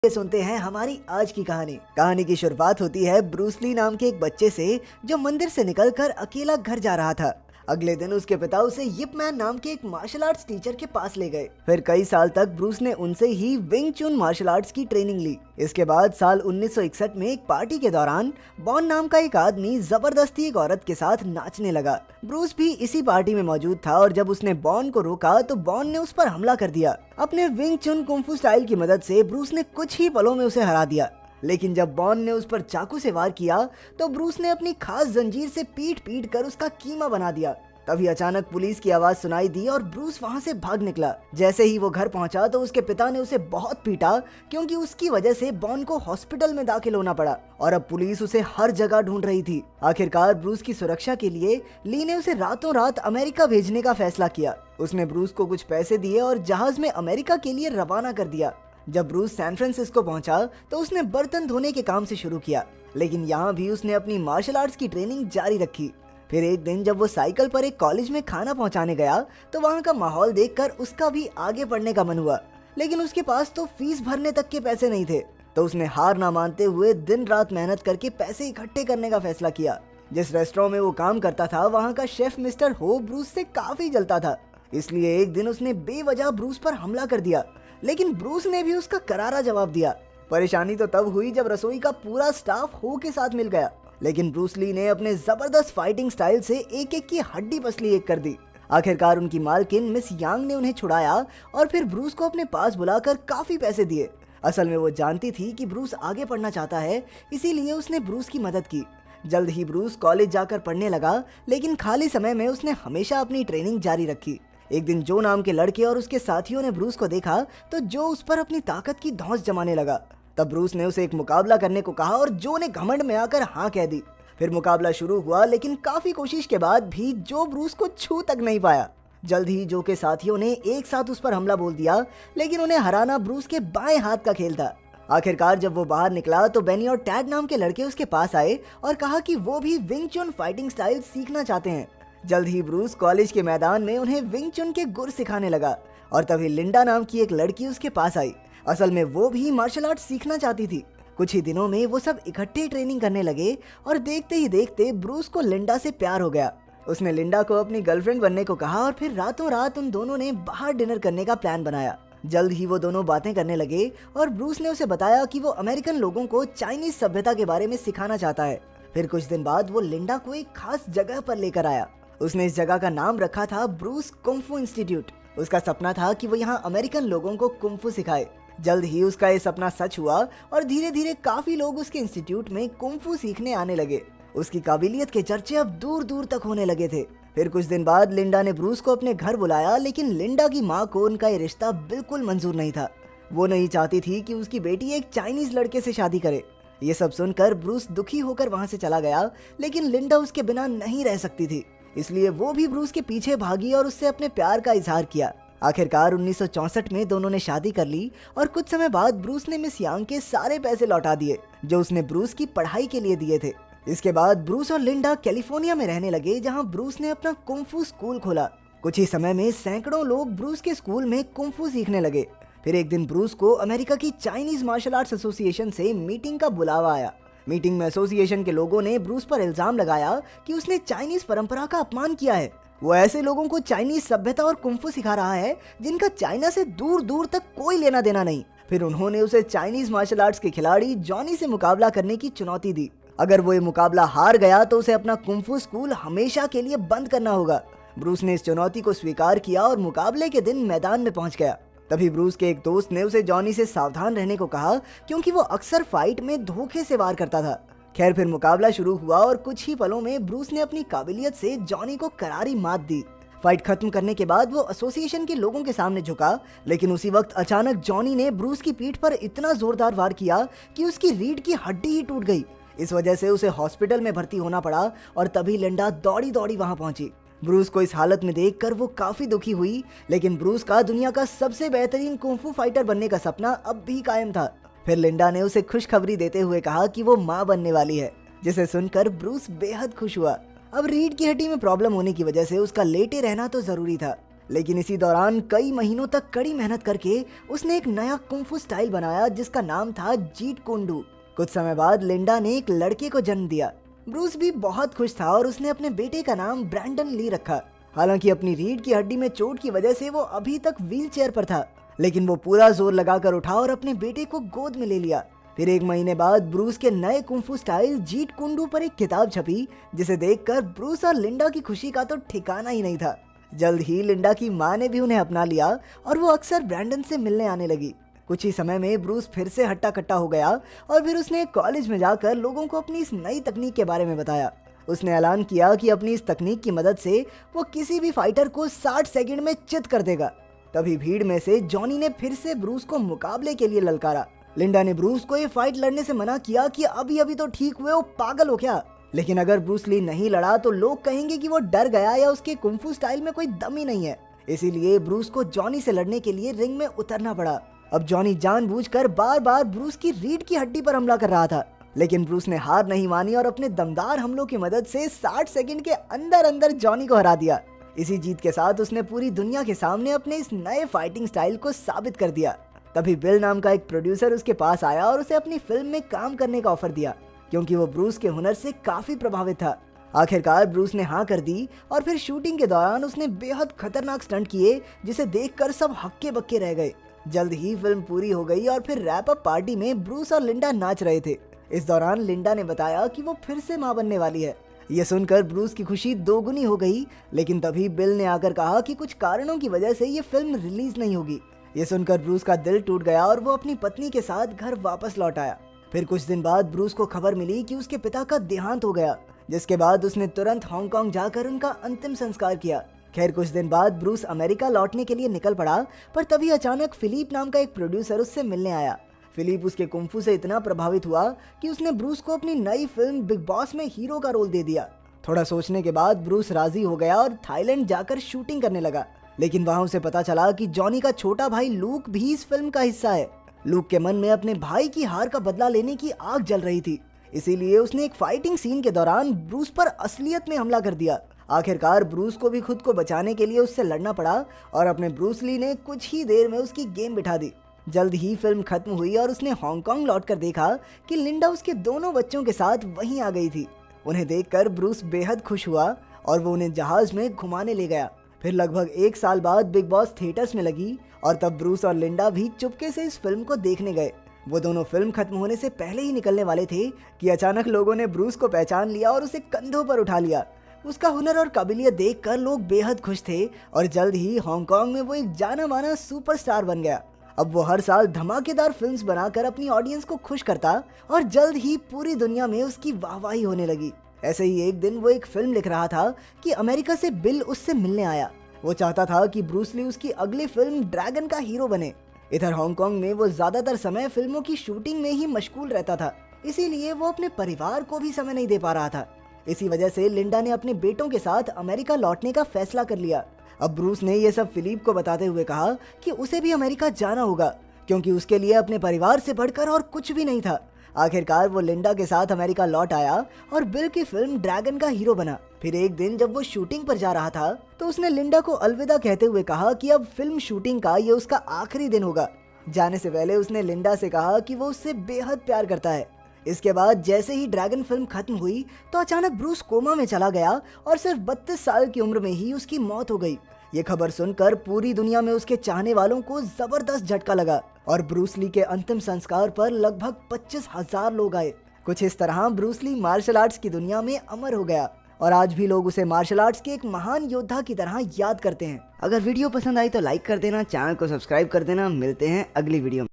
ये सुनते हैं हमारी आज की कहानी की शुरुआत होती है ब्रूस ली नाम के एक बच्चे से जो मंदिर से निकलकर अकेला घर जा रहा था। अगले दिन उसके पिता उसे यिप मैन नाम के एक मार्शल आर्ट्स टीचर के पास ले गए। फिर कई साल तक ब्रूस ने उनसे ही विंग चुन मार्शल आर्ट्स की ट्रेनिंग ली। इसके बाद साल 1961 में एक पार्टी के दौरान बॉन नाम का एक आदमी जबरदस्ती एक औरत के साथ नाचने लगा। ब्रूस भी इसी पार्टी में मौजूद था और जब उसने बॉन को रोका तो बॉन ने उस पर हमला कर दिया। अपने विंग चुन कुंफू स्टाइल की मदद से ब्रूस ने कुछ ही पलों में उसे हरा दिया। लेकिन जब बॉन ने उस पर चाकू से वार किया तो ब्रूस ने अपनी खास जंजीर से पीट कर उसका कीमा बना दिया। तभी अचानक पुलिस की आवाज सुनाई दी और ब्रूस वहां से भाग निकला। जैसे ही वो घर पहुंचा तो उसके पिता ने उसे बहुत पीटा क्योंकि उसकी वजह से बॉन को हॉस्पिटल में दाखिल होना पड़ा और अब पुलिस उसे हर जगह ढूंढ रही थी। आखिरकार ब्रूस की सुरक्षा के लिए ली ने उसे रातों रात अमेरिका भेजने का फैसला किया। उसने ब्रूस को कुछ पैसे दिए और जहाज में अमेरिका के लिए रवाना कर दिया। जब ब्रूस सैन फ्रांसिस्को पहुंचा तो उसने बर्तन धोने के काम से शुरू किया, लेकिन यहाँ भी उसने अपनी मार्शल आर्ट्स की ट्रेनिंग जारी रखी। फिर एक दिन जब वो साइकिल पर एक कॉलेज में खाना पहुंचाने गया तो वहाँ का माहौल देखकर उसका भी आगे पढ़ने का मन हुआ, लेकिन उसके पास तो फीस भरने तक के पैसे नहीं थे। तो उसने हार ना मानते हुए दिन रात मेहनत करके पैसे इकट्ठे करने का फैसला किया। जिस रेस्टोरेंट में वो काम करता था वहाँ का शेफ मिस्टर हो ब्रूस से काफी जलता था, इसलिए एक दिन उसने बेवजह ब्रूस पर हमला कर दिया, लेकिन ब्रूस ने भी उसका करारा जवाब दिया। परेशानी तो तब हुई जब रसोई का पूरा स्टाफ हो के साथ मिल गया, लेकिन ब्रूस ली ने अपने जबरदस्त फाइटिंग स्टाइल से एक एक की हड्डी पसली एक कर दी। आखिरकार उनकी मालकिन मिस यांग ने उन्हें छुड़ाया और फिर ब्रूस को अपने पास बुलाकर काफी पैसे दिए। असल में वो जानती थी कि ब्रूस आगे पढ़ना चाहता है, इसीलिए उसने ब्रूस की मदद की। जल्द ही ब्रूस कॉलेज जाकर पढ़ने लगा, लेकिन खाली समय में उसने हमेशा अपनी ट्रेनिंग जारी रखी। एक दिन जो नाम के लड़के और उसके साथियों ने ब्रूस को देखा तो जो उस पर अपनी ताकत की धौंस जमाने लगा। तब ब्रूस ने उसे एक मुकाबला करने को कहा और जो ने घमंड में आकर हाँ कह दी। फिर मुकाबला शुरू हुआ, लेकिन काफी कोशिश के बाद भी जो ब्रूस को छू तक नहीं पाया। जल्द ही जो के साथियों ने एक साथ उस पर हमला बोल दिया, लेकिन उन्हें हराना ब्रूस के बाएं हाथ का खेल था। आखिरकार जब वो बाहर निकला तो बेनी और टैड नाम के लड़के उसके पास आए और कहा कि वो भी विंग चुन फाइटिंग स्टाइल सीखना चाहते हैं। जल्द ही ब्रूस कॉलेज के मैदान में उन्हें विंग चुन के गुर सिखाने लगा और तभी लिंडा नाम की एक लड़की उसके पास आई। असल में वो भी मार्शल आर्ट सीखना चाहती थी। कुछ ही दिनों में वो सब इकट्ठे ट्रेनिंग करने लगे और देखते ही देखते ब्रूस को लिंडा से प्यार हो गया। उसने लिंडा को अपनी गर्लफ्रेंड बनने को कहा और फिर रातों रात उन दोनों ने बाहर डिनर करने का प्लान बनाया। जल्द ही वो दोनों बातें करने लगे और ब्रूस ने उसे बताया कि वो अमेरिकन लोगों को चाइनीज सभ्यता के बारे में सिखाना चाहता है। फिर कुछ दिन बाद वो लिंडा को एक खास जगह पर लेकर आया। उसने इस जगह का नाम रखा था ब्रूस कुंफू इंस्टीट्यूट। उसका सपना था कि वो यहाँ अमेरिकन लोगों को कुंफू सिखाए। जल्द ही उसका ये सपना सच हुआ और धीरे धीरे काफी लोग उसके इंस्टीट्यूट में कुंफू सीखने आने लगे। उसकी काबिलियत के चर्चे अब दूर दूर तक होने लगे थे। फिर कुछ दिन बाद लिंडा ने ब्रूस को अपने घर बुलाया, लेकिन लिंडा की माँ को उनका ये रिश्ता बिल्कुल मंजूर नहीं था। वो नहीं चाहती थी कि उसकी बेटी एक चाइनीज लड़के से शादी करे। ये सब सुनकर ब्रूस दुखी होकर वहाँ से चला गया, लेकिन लिंडा उसके बिना नहीं रह सकती थी, इसलिए वो भी ब्रूस के पीछे भागी और उससे अपने प्यार का इजहार किया। आखिरकार 1964 में दोनों ने शादी कर ली और कुछ समय बाद ब्रूस ने मिस यांग के सारे पैसे लौटा दिए जो उसने ब्रूस की पढ़ाई के लिए दिए थे। इसके बाद ब्रूस और लिंडा कैलिफोर्निया में रहने लगे, जहां ब्रूस ने अपना कुंफू स्कूल खोला। कुछ ही समय में सैकड़ों लोग ब्रूस के स्कूल में कुंफू सीखने लगे। फिर एक दिन ब्रूस को अमेरिका की चाइनीज मार्शल आर्ट्स एसोसिएशन से मीटिंग का बुलावा आया। मीटिंग में एसोसिएशन के लोगों ने ब्रूस पर इल्जाम लगाया कि उसने चाइनीज परंपरा का अपमान किया है। वो ऐसे लोगों को चाइनीज सभ्यता और कुंफू सिखा रहा है जिनका चाइना से दूर दूर तक कोई लेना देना नहीं। फिर उन्होंने उसे चाइनीज मार्शल आर्ट्स के खिलाड़ी जॉनी से मुकाबला करने की चुनौती दी। अगर वो ये मुकाबला हार गया तो उसे अपना कुंफू स्कूल हमेशा के लिए बंद करना होगा। ब्रूस ने इस चुनौती को स्वीकार किया और मुकाबले के दिन मैदान में पहुंच गया। तभी ब्रूस के एक दोस्त ने उसे जॉनी से सावधान रहने को कहा, क्योंकि वो अक्सर फाइट में धोखे से वार करता था। खैर फिर मुकाबला शुरू हुआ और कुछ ही पलों में ब्रूस ने अपनी काबिलियत से जॉनी को करारी मात दी। फाइट खत्म करने के बाद वो एसोसिएशन के लोगों के सामने झुका, लेकिन उसी वक्त अचानक जॉनी ने ब्रूस की पीठ पर इतना जोरदार वार किया कि उसकी रीढ़ की हड्डी ही टूट गई। इस वजह से उसे हॉस्पिटल में भर्ती होना पड़ा और तभी लिंडा दौड़ी दौड़ी वहां पहुंची। ब्रूस को इस हालत में देखकर वो काफी दुखी हुई, लेकिन ब्रूस का दुनिया का सबसे बेहतरीन कुंफू फाइटर बनने का सपना अब भी कायम था। फिर लिंडा ने उसे खुशखबरी देते हुए कहा कि वो माँ बनने वाली है, जिसे सुनकर ब्रूस बेहद खुश हुआ। अब रीढ़ की हड्डी में प्रॉब्लम होने की वजह से उसका लेटे रहना तो जरूरी था, लेकिन इसी दौरान कई महीनों तक कड़ी मेहनत करके उसने एक नया कुंफू स्टाइल बनाया जिसका नाम था जीट कुंडू। कुछ समय बाद लिंडा ने एक लड़के को जन्म दिया। ब्रूस भी बहुत खुश था और उसने अपने बेटे का नाम ब्रैंडन ली रखा। हालांकि अपनी रीढ़ की हड्डी में चोट की वजह से वो अभी तक व्हील चेयर पर था, लेकिन वो पूरा जोर लगाकर उठा और अपने बेटे को गोद में ले लिया। फिर 1 महीने बाद ब्रूस के नए कुंफू स्टाइल जीट कुंडू पर एक किताब छपी, जिसे देखकर ब्रूस और लिंडा की खुशी का तो ठिकाना ही नहीं था। जल्द ही लिंडा की माँ ने भी उन्हें अपना लिया और वो अक्सर ब्रैंडन से मिलने आने लगी। कुछ ही समय में ब्रूस फिर से हट्टा कट्टा हो गया और फिर उसने कॉलेज में जाकर लोगों को अपनी इस नई तकनीक के बारे में बताया। उसने ऐलान किया कि अपनी इस तकनीक की मदद से वो किसी भी फाइटर को 60 सेकंड में चित कर देगा। तभी भीड़ में से जॉनी ने फिर से ब्रूस को मुकाबले के लिए ललकारा। लिंडा ने ब्रूस को ये फाइट लड़ने से मना किया कि अभी तो ठीक हुए हो, पागल हो क्या। लेकिन अगर ब्रूस ली नहीं लड़ा तो लोग कहेंगे कि वो डर गया या उसके कुंफू स्टाइल में कोई दम ही नहीं है। इसीलिए ब्रूस को जॉनी से लड़ने के लिए रिंग में उतरना पड़ा। अब जॉनी जानबूझकर बार बार ब्रूस की रीढ़ की हड्डी पर हमला कर रहा था, लेकिन ब्रूस ने हार नहीं मानी और अपने दमदार हमलों की मदद से 60 सेकंड के अंदर अंदर जॉनी को हरा दिया। इसी जीत के साथ उसने पूरी दुनिया के सामने अपने इस नए फाइटिंग स्टाइल को साबित कर दिया। तभी बिल नाम का एक प्रोड्यूसर उसके पास आया और उसे अपनी फिल्म में काम करने का ऑफर दिया, क्योंकि वो ब्रूस के हुनर से काफी प्रभावित था। आखिरकार ब्रूस ने हाँ कर दी और फिर शूटिंग के दौरान उसने बेहद खतरनाक स्टंट किए, जिसे देखकर सब हक्के बक्के रह गए। जल्द ही फिल्म पूरी हो गई और फिर रैप अप पार्टी में ब्रूस और लिंडा नाच रहे थे। इस दौरान लिंडा ने बताया कि वो फिर से मां बनने वाली है। ये सुनकर ब्रूस की खुशी दोगुनी हो गई, लेकिन तभी बिल ने आकर कहा कि कुछ कारणों की वजह से ये फिल्म रिलीज नहीं होगी। ये सुनकर ब्रूस का दिल टूट गया और वो अपनी पत्नी के साथ घर वापस लौट आया। फिर कुछ दिन बाद ब्रूस को खबर मिली कि उसके पिता का देहांत हो गया, जिसके बाद उसने तुरंत हांगकांग जाकर उनका अंतिम संस्कार किया। खैर कुछ दिन बाद ब्रूस अमेरिका लौटने के लिए निकल पड़ा, पर तभी अचानक फिलिप नाम का एक प्रोड्यूसर उससे मिलने आया। फिलिप उसके कुंफू से इतना प्रभावित हुआ कि उसने ब्रूस को अपनी नई फिल्म बिग बॉस में हीरो का रोल दे दिया। थोड़ा सोचने के बाद ब्रूस राजी हो गया और थाईलैंड जाकर शूटिंग करने लगा। लेकिन वहां उसे पता चला कि जॉनी का छोटा भाई लूक भी इस फिल्म का हिस्सा है। लूक के मन में अपने भाई की हार का बदला लेने की आग जल रही थी, इसीलिए उसने एक फाइटिंग सीन के दौरान ब्रूस पर असलियत में हमला कर दिया। आखिरकार ब्रूस को भी खुद को बचाने के लिए उससे लड़ना पड़ा और अपने ब्रूस ली ने कुछ ही देर में उसकी गेम बिठा दी। जल्द ही फिल्म खत्म हुई और उसने हांगकांग लौटकर देखा कि लिंडा उसके दोनों बच्चों के साथ वहीं आ गई थी। उन्हें देखकर ब्रूस बेहद खुश हुआ और वो उन्हें जहाज में घुमाने ले गया। फिर लगभग 1 साल बाद बिग बॉस थिएटर्स में लगी और तब ब्रूस और लिंडा भी चुपके से इस फिल्म को देखने गए। वो दोनों फिल्म खत्म होने से पहले ही निकलने वाले थे कि अचानक लोगों ने ब्रूस को पहचान लिया और उसे कंधों पर उठा लिया। उसका हुनर और काबिलियत देखकर लोग बेहद खुश थे और जल्द ही हांगकांग में वो एक जाना माना सुपरस्टार बन गया। अब वो हर साल धमाकेदार फिल्म्स बनाकर अपनी ऑडियंस को खुश करता और जल्द ही पूरी दुनिया में उसकी वाहवाही होने लगी। ऐसे ही एक दिन वो एक फिल्म लिख रहा था कि अमेरिका से बिल उससे मिलने आया। वो चाहता था कि ब्रूस ली उसकी अगली फिल्म ड्रैगन का हीरो बने। इधर हांगकांग में वो ज्यादातर समय फिल्मों की शूटिंग में ही मशगूल रहता था, इसीलिए वो अपने परिवार को भी समय नहीं दे पा रहा था। इसी वजह से लिंडा ने अपने बेटों के साथ अमेरिका लौटने का फैसला कर लिया। अब ब्रूस ने ये सब फिलिप को बताते हुए कहा कि उसे भी अमेरिका जाना होगा, क्योंकि उसके लिए अपने परिवार से बढ़कर और कुछ भी नहीं था। आखिरकार वो लिंडा के साथ अमेरिका लौट आया और बिल की फिल्म ड्रैगन का हीरो बना। फिर एक दिन जब वो शूटिंग पर जा रहा था तो उसने लिंडा को अलविदा कहते हुए कहा कि अब फिल्म शूटिंग का ये उसका आखिरी दिन होगा। जाने से पहले उसने लिंडा से कहा कि वो उससे बेहद प्यार करता है। इसके बाद जैसे ही ड्रैगन फिल्म खत्म हुई तो अचानक ब्रूस कोमा में चला गया और सिर्फ 32 साल की उम्र में ही उसकी मौत हो गई। ये खबर सुनकर पूरी दुनिया में उसके चाहने वालों को जबरदस्त झटका लगा और ब्रूस ली के अंतिम संस्कार पर लगभग 25,000 लोग आए। कुछ इस तरह ब्रूस ली मार्शल आर्ट्स की दुनिया में अमर हो गया और आज भी लोग उसे मार्शल आर्ट्स के एक महान योद्धा की तरह याद करते हैं। अगर वीडियो पसंद आई तो लाइक कर देना, चैनल को सब्सक्राइब कर देना। मिलते हैं अगली वीडियो में।